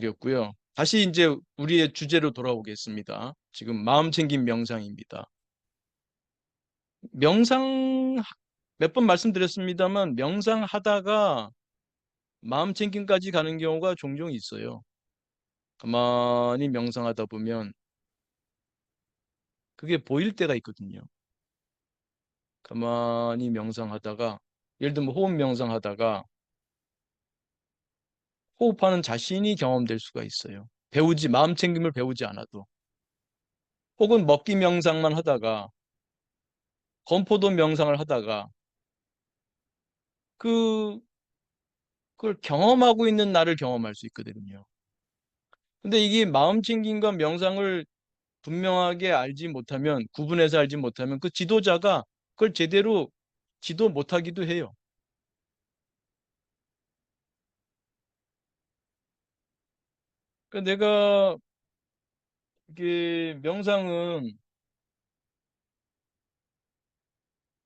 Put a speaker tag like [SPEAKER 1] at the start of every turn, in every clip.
[SPEAKER 1] 말씀드렸고요. 다시 이제 우리의 주제로 돌아오겠습니다. 지금 마음챙김 명상입니다. 명상 몇 번 말씀드렸습니다만 명상하다가 마음챙김까지 가는 경우가 종종 있어요. 가만히 명상하다 보면 그게 보일 때가 있거든요. 가만히 명상하다가 예를 들면 호흡 명상하다가 호흡하는 자신이 경험될 수가 있어요. 마음챙김을 배우지 않아도. 혹은 먹기 명상만 하다가 건포도 명상을 하다가 그 그걸 경험하고 있는 나를 경험할 수 있거든요. 근데 이게 마음챙김과 명상을 분명하게 알지 못하면, 구분해서 알지 못하면 그 지도자가 그걸 제대로 지도 못하기도 해요. 그러니까 내가 이게 명상은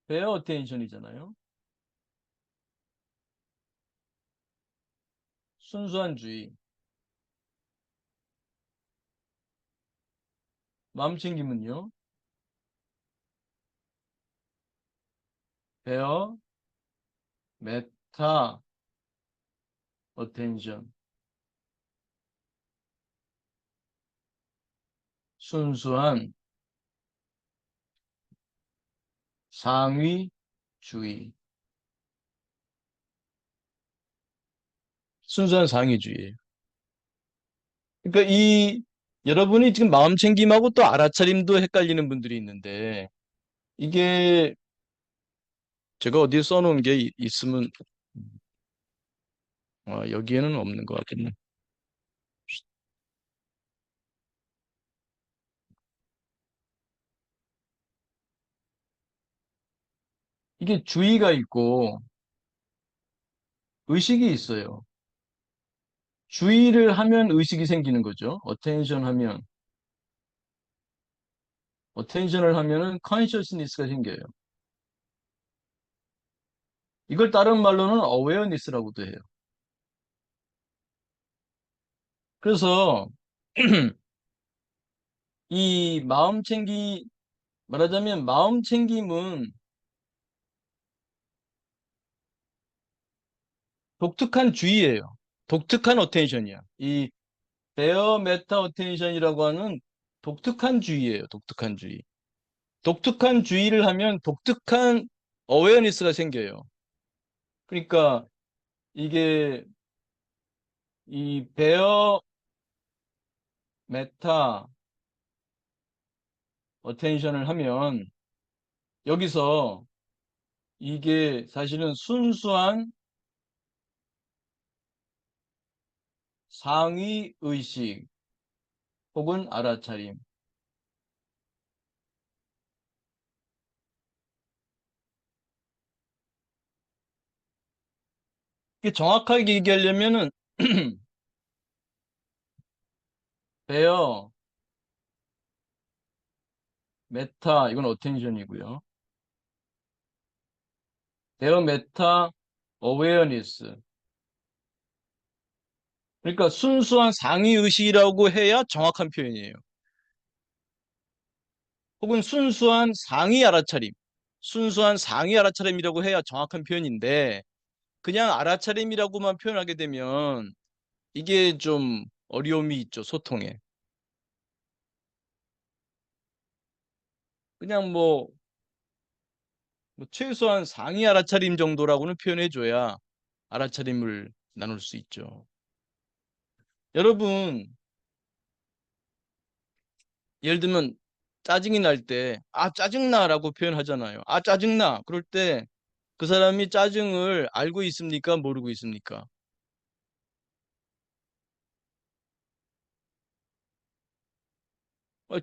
[SPEAKER 1] 베어 어테인션이잖아요. 순수한 주의. 마음챙김은요. 베어 메타 어텐션. 순수한 상위 주의. 순수한 상위주의예요. 그러니까 여러분이 지금 마음챙김하고 또 알아차림도 헷갈리는 분들이 있는데 이게 제가 어디에 써놓은 게 있으면 여기에는 없는 것 같겠네. 이게 주의가 있고 의식이 있어요. 주의를 하면 의식이 생기는 거죠. 어텐션을 하면은 consciousness가 생겨요. 이걸 다른 말로는 awareness라고도 해요. 그래서 이 말하자면 마음챙김은 독특한 주의예요. 독특한 어텐션이야. 이 베어 메타 어텐션이라고 하는 독특한 주의예요. 독특한 주의. 독특한 주의를 하면 독특한 어웨어니스가 생겨요. 그러니까 이게 이 베어 메타 어텐션을 하면 여기서 이게 사실은 순수한 상위 의식 혹은 알아차림. 이게 정확하게 얘기하려면은 베어 메타 이건 어텐션이고요. 베어 메타 어웨어니스. 그러니까 순수한 상위 의식이라고 해야 정확한 표현이에요. 혹은 순수한 상위 알아차림이라고 해야 정확한 표현인데 그냥 알아차림이라고만 표현하게 되면 이게 좀 어려움이 있죠, 소통에. 그냥 뭐 최소한 상위 알아차림 정도라고는 표현해줘야 알아차림을 나눌 수 있죠. 여러분, 예를 들면 짜증이 날 때, 짜증나라고 표현하잖아요. 짜증나. 그럴 때 그 사람이 짜증을 알고 있습니까? 모르고 있습니까?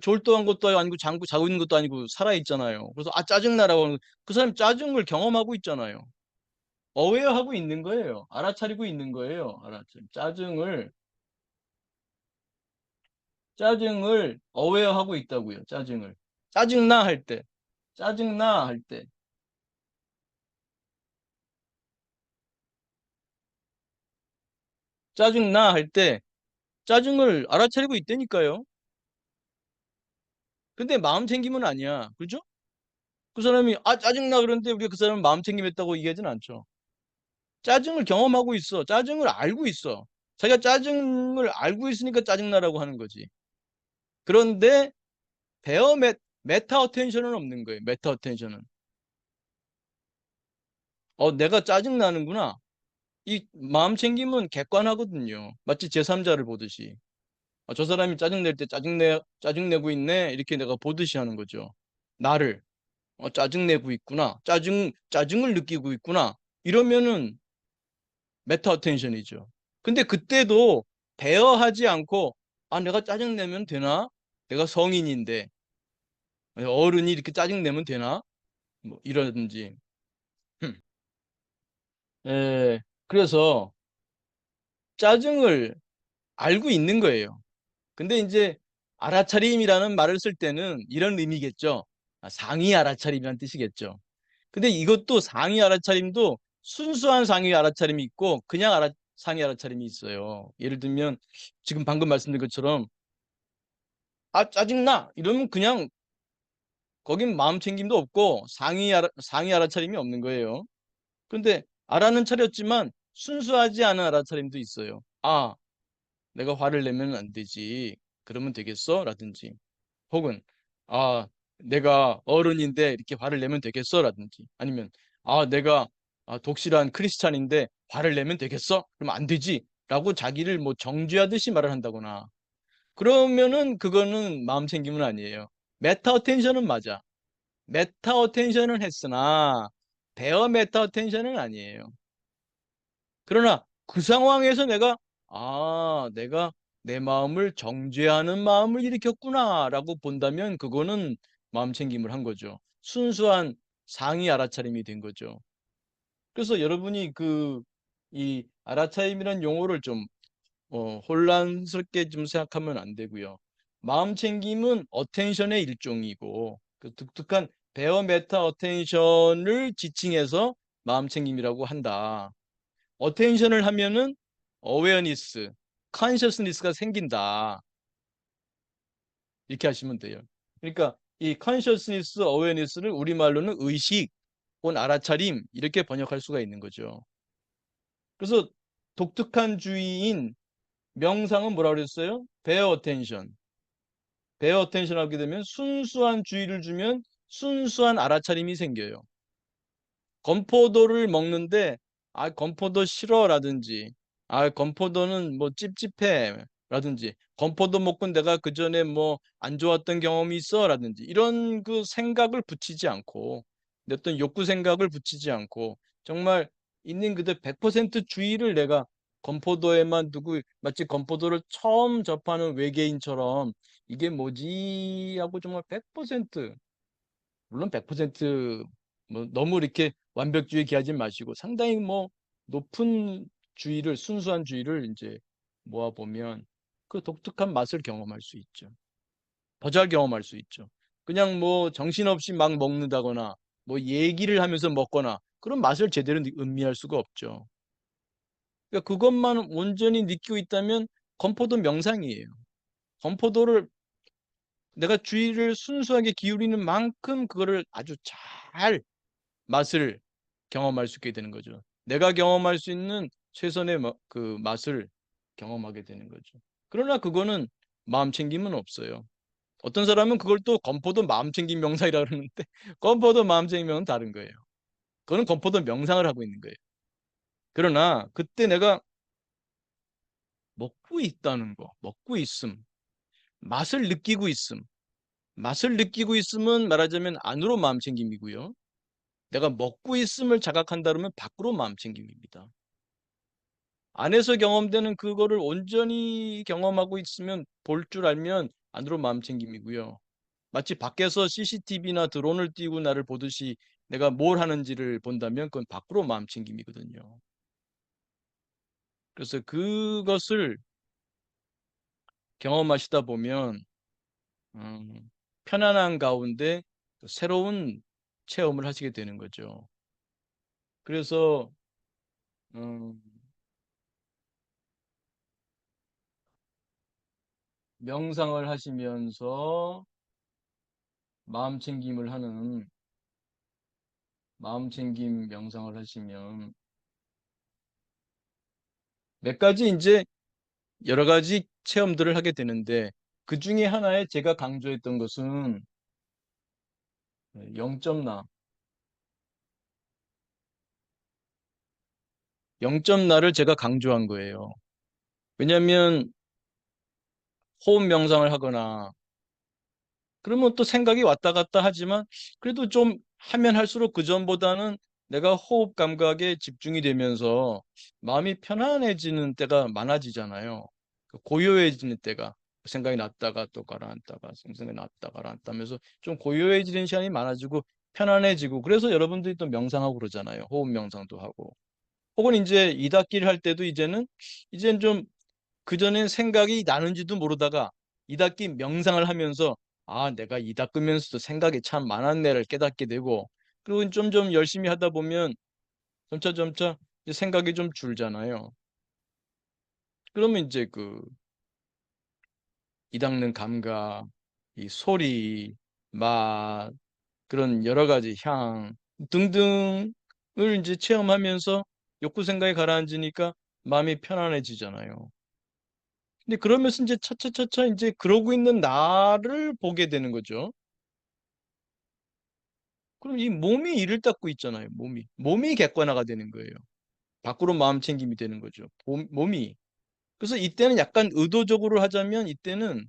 [SPEAKER 1] 졸도한 것도 아니고 자고 있는 것도 아니고 살아있잖아요. 그래서 짜증나라고 하는 그 사람이 짜증을 경험하고 있잖아요. 어웨어하고 있는 거예요. 알아차리고 있는 거예요. 짜증을 어웨어하고 있다고요. 짜증을. 짜증나 할 때. 짜증나 할 때. 짜증나 할 때 짜증을 알아차리고 있다니까요. 근데 마음 챙김은 아니야. 그죠? 그 사람이 짜증나 그러는데 우리가 그 사람 마음 챙김했다고 얘기하진 않죠. 짜증을 경험하고 있어. 짜증을 알고 있어. 자기가 짜증을 알고 있으니까 짜증나라고 하는 거지. 그런데 베어 메타 어텐션은 없는 거예요. 메타 어텐션은. 내가 짜증나는구나. 이 마음 챙김은 객관하거든요. 마치 제3자를 보듯이. 저 사람이 짜증낼 때 짜증내고 있네. 이렇게 내가 보듯이 하는 거죠. 나를. 짜증내고 있구나. 짜증을 느끼고 있구나. 이러면은 메타 어텐션이죠. 근데 그때도 대여하지 않고, 내가 짜증내면 되나? 내가 성인인데, 어른이 이렇게 짜증내면 되나? 뭐, 이러든지. 그래서 짜증을 알고 있는 거예요. 근데 이제 알아차림이라는 말을 쓸 때는 이런 의미겠죠. 상위 알아차림이라는 뜻이겠죠. 근데 이것도 상위 알아차림도 순수한 상위 알아차림이 있고 그냥 상위 알아차림이 있어요. 예를 들면 지금 방금 말씀드린 것처럼 짜증나 이러면 그냥 거긴 마음 챙김도 없고 상위 알아차림이 없는 거예요. 근데 알아는 차렸지만 순수하지 않은 알아차림도 있어요. 내가 화를 내면 안 되지. 그러면 되겠어? 라든지. 혹은 아 내가 어른인데 이렇게 화를 내면 되겠어? 라든지. 아니면 내가 독실한 크리스찬인데 화를 내면 되겠어? 그러면 안 되지. 라고 자기를 뭐 정죄하듯이 말을 한다거나. 그러면은 그거는 마음 챙김은 아니에요. 메타 어텐션은 맞아. 메타 어텐션은 했으나 대어 메타 어텐션은 아니에요. 그러나 그 상황에서 내가 내 마음을 정죄하는 마음을 일으켰구나라고 본다면 그거는 마음 챙김을 한 거죠. 순수한 상위 알아차림이 된 거죠. 그래서 여러분이 이 알아차림이라는 용어를 좀 혼란스럽게 좀 생각하면 안 되고요. 마음 챙김은 어텐션의 일종이고 그 독특한 베어 메타 어텐션을 지칭해서 마음 챙김이라고 한다. 어텐션을 하면은 어웨어니스, 컨셔스니스가 생긴다. 이렇게 하시면 돼요. 그러니까 이 컨셔스니스, 어웨어니스를 우리말로는 의식 혹은 알아차림 이렇게 번역할 수가 있는 거죠. 그래서 독특한 주의인 명상은 뭐라 그랬어요? 베어 어텐션. 베어 어텐션 하게 되면 순수한 주의를 주면 순수한 알아차림이 생겨요. 건포도를 먹는데 건포도 싫어라든지 건포도는 뭐 찝찝해라든지 건포도 먹고 내가 그 전에 뭐 안 좋았던 경험이 있어라든지 이런 그 생각을 붙이지 않고 내 어떤 욕구 생각을 붙이지 않고 정말 있는 그대로 100% 주의를 내가 건포도에만 두고 마치 건포도를 처음 접하는 외계인처럼 이게 뭐지 하고 정말 100% 물론 100% 너무 이렇게 완벽주의 기하지 마시고 상당히 뭐 높은 순수한 주의를 이제 모아 보면 그 독특한 맛을 경험할 수 있죠. 더 잘 경험할 수 있죠. 그냥 뭐 정신없이 막 먹는다거나 뭐 얘기를 하면서 먹거나 그런 맛을 제대로 음미할 수가 없죠. 그러니까 그것만 온전히 느끼고 있다면 건포도 명상이에요. 건포도를 내가 주의를 순수하게 기울이는 만큼 그거를 아주 잘 맛을 경험할 수 있게 되는 거죠. 내가 경험할 수 있는 최선의 그 맛을 경험하게 되는 거죠. 그러나 그거는 마음 챙김은 없어요. 어떤 사람은 그걸 또 건포도 마음 챙김 명상이라 그러는데 건포도 마음 챙김 명은 다른 거예요. 그거는 건포도 명상을 하고 있는 거예요. 그러나 그때 내가 먹고 있다는 거, 먹고 있음, 맛을 느끼고 있음, 맛을 느끼고 있음은 말하자면 안으로 마음 챙김이고요. 내가 먹고 있음을 자각한다 그러면 밖으로 마음 챙김입니다. 안에서 경험되는 그거를 온전히 경험하고 있으면 볼 줄 알면 안으로 마음 챙김이고요. 마치 밖에서 CCTV나 드론을 띄고 나를 보듯이 내가 뭘 하는지를 본다면 그건 밖으로 마음 챙김이거든요. 그래서 그것을 경험하시다 보면 편안한 가운데 새로운 체험을 하시게 되는 거죠. 그래서 음, 명상을 하시면서 마음 챙김을 하는 마음 챙김 명상을 하시면 몇 가지 이제 여러 가지 체험들을 하게 되는데 그 중에 하나에 제가 강조했던 것은 0.나, 0.나를 제가 강조한 거예요. 왜냐하면 호흡 명상을 하거나 그러면 또 생각이 왔다 갔다 하지만 그래도 좀 하면 할수록 그전보다는 내가 호흡 감각에 집중이 되면서 마음이 편안해지는 때가 많아지잖아요. 그 고요해지는 때가 생각이 났다가 또 가라앉다가 생각이 났다 가라앉다 하면서 좀 고요해지는 시간이 많아지고 편안해지고 그래서 여러분들이 또 명상하고 그러잖아요. 호흡 명상도 하고. 혹은 이제 이닫기를 할 때도 이제는 좀 그전엔 생각이 나는지도 모르다가 이닫기 명상을 하면서 아, 내가 이 닦으면서도 생각이 참 많았네를 깨닫게 되고 그리고 점점 열심히 하다 보면 점차 이제 생각이 좀 줄잖아요. 그러면 이제 그 이 닦는 감각, 이 소리, 맛, 그런 여러 가지 향 등등을 이제 체험하면서 욕구 생각이 가라앉으니까 마음이 편안해지잖아요. 근데 그러면서 이제 차차차차 이제 그러고 있는 나를 보게 되는 거죠. 그럼 이 몸이 이를 닦고 있잖아요. 몸이 객관화가 되는 거예요. 밖으로 마음 챙김이 되는 거죠. 몸이. 그래서 이때는 약간 의도적으로 하자면 이때는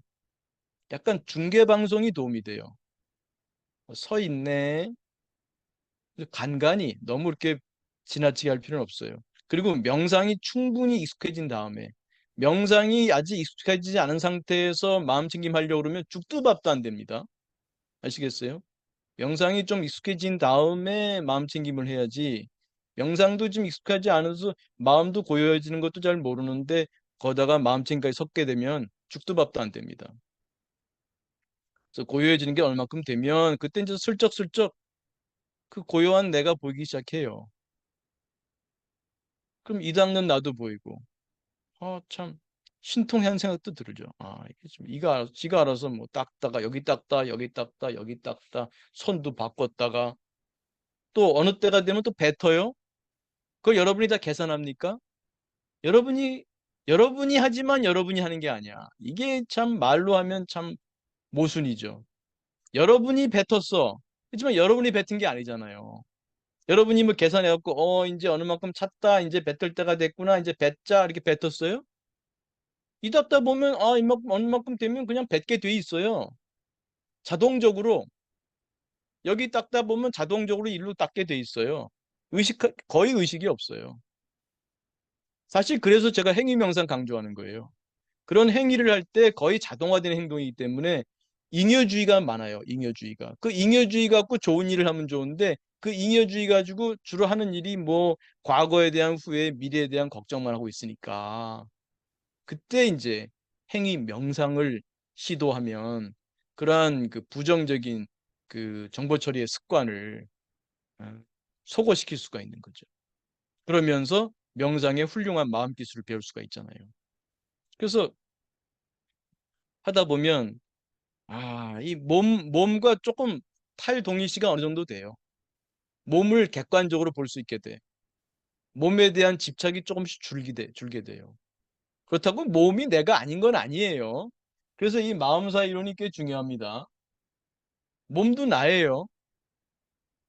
[SPEAKER 1] 약간 중계 방송이 도움이 돼요. 서 있네. 간간히 너무 이렇게 지나치게 할 필요는 없어요. 그리고 명상이 충분히 익숙해진 다음에 명상이 아직 익숙해지지 않은 상태에서 마음 챙김 하려고 그러면 죽도 밥도 안 됩니다. 아시겠어요? 명상이 좀 익숙해진 다음에 마음 챙김을 해야지 명상도 좀 익숙하지 않아서 마음도 고요해지는 것도 잘 모르는데 거다가 마음 챙김까지 섞게 되면 죽도 밥도 안 됩니다. 그래서 고요해지는 게 얼마큼 되면 그때 이제 슬쩍슬쩍 그 고요한 내가 보이기 시작해요. 그럼 이 닦는 나도 보이고 참 신통한 생각도 들죠. 이게 좀 지가 알아서 뭐 닦다가 여기 닦다 여기 닦다 여기 닦다 손도 바꿨다가 또 어느 때가 되면 또 뱉어요. 그걸 여러분이 다 계산합니까? 여러분이 하지만 여러분이 하는 게 아니야. 이게 참 말로 하면 참 모순이죠. 여러분이 뱉었어. 하지만 여러분이 뱉은 게 아니잖아요. 여러분이 뭐 계산해갖고 이제 어느 만큼 찼다. 이제 뱉을 때가 됐구나. 이제 뱉자 이렇게 뱉었어요. 이닫다 보면 이만큼 어느 만큼 되면 그냥 뱉게 돼 있어요. 자동적으로 여기 닦다 보면 자동적으로 일로 닦게 돼 있어요. 거의 의식이 없어요. 사실 그래서 제가 행위 명상 강조하는 거예요. 그런 행위를 할 때 거의 자동화되는 행동이기 때문에 잉여주의가 많아요. 잉여주의가. 그 잉여주의 갖고 좋은 일을 하면 좋은데 그 잉여주의 가지고 주로 하는 일이 뭐 과거에 대한 후회, 미래에 대한 걱정만 하고 있으니까 그때 이제 행위 명상을 시도하면 그러한 그 부정적인 그 정보 처리의 습관을 어, 소거시킬 수가 있는 거죠. 그러면서 명상의 훌륭한 마음 기술을 배울 수가 있잖아요. 그래서 하다 보면 이 몸과 조금 탈동일시가 어느 정도 돼요. 몸을 객관적으로 볼 수 있게 돼. 몸에 대한 집착이 조금씩 줄게 돼요. 그렇다고 몸이 내가 아닌 건 아니에요. 그래서 이 마음사 이론이 꽤 중요합니다. 몸도 나예요.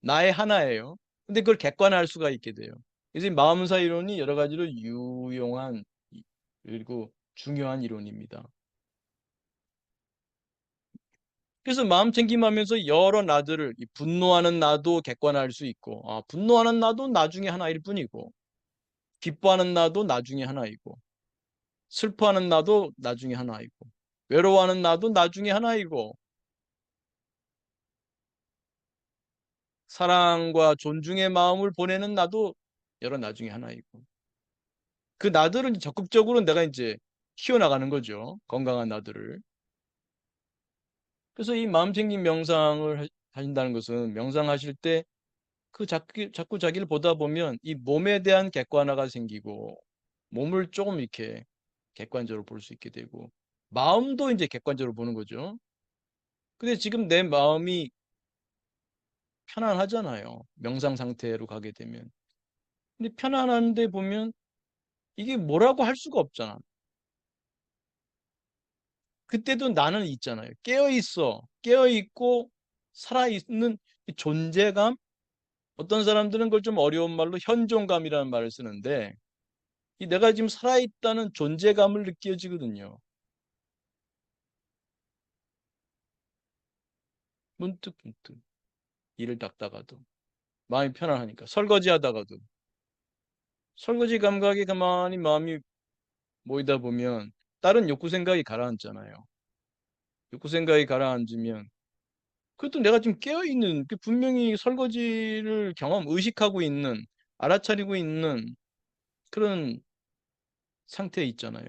[SPEAKER 1] 나의 하나예요. 근데 그걸 객관화할 수가 있게 돼요. 그래서 이 마음사 이론이 여러 가지로 유용한 그리고 중요한 이론입니다. 그래서 마음 챙김하면서 여러 나들을 이 분노하는 나도 객관화할 수 있고 분노하는 나도 나중에 하나일 뿐이고 기뻐하는 나도 나중에 하나이고 슬퍼하는 나도 나중에 하나이고 외로워하는 나도 나중에 하나이고 사랑과 존중의 마음을 보내는 나도 여러 나중에 하나이고 그 나들은 적극적으로 내가 이제 키워나가는 거죠. 건강한 나들을. 그래서 이 마음 챙김 명상을 하신다는 것은 명상하실 때 그 자꾸 자기를 보다 보면 이 몸에 대한 객관화가 생기고 몸을 조금 이렇게 객관적으로 볼 수 있게 되고 마음도 이제 객관적으로 보는 거죠. 근데 지금 내 마음이 편안하잖아요. 명상 상태로 가게 되면. 근데 편안한데 보면 이게 뭐라고 할 수가 없잖아. 그때도 나는 있잖아요. 깨어 있어. 깨어 있고 살아 있는 존재감? 어떤 사람들은 그걸 좀 어려운 말로 현존감이라는 말을 쓰는데 이 내가 지금 살아 있다는 존재감을 느껴지거든요. 문득 문득 일을 닦다가도 마음이 편안하니까 설거지 하다가도 설거지 감각에 가만히 마음이 모이다 보면 다른 욕구 생각이 가라앉잖아요. 욕구 생각이 가라앉으면 그것도 내가 지금 깨어있는 분명히 설거지를 의식하고 있는 알아차리고 있는 그런 상태에 있잖아요.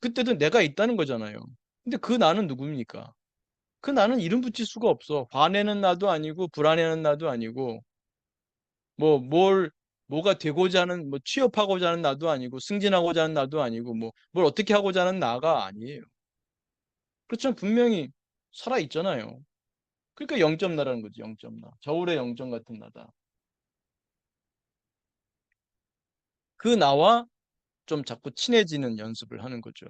[SPEAKER 1] 그때도 내가 있다는 거잖아요. 근데 그 나는 누굽니까? 그 나는 이름 붙일 수가 없어. 화내는 나도 아니고 불안해하는 나도 아니고 뭐 뭐가 되고자 하는 취업하고자 하는 나도 아니고 승진하고자 하는 나도 아니고 뭐 뭘 어떻게 하고자 하는 나가 아니에요. 그렇지만 분명히 살아 있잖아요. 그러니까 0점 나라는 거지. 0점 나. 저울의 0점 같은 나다. 그 나와 좀 자꾸 친해지는 연습을 하는 거죠.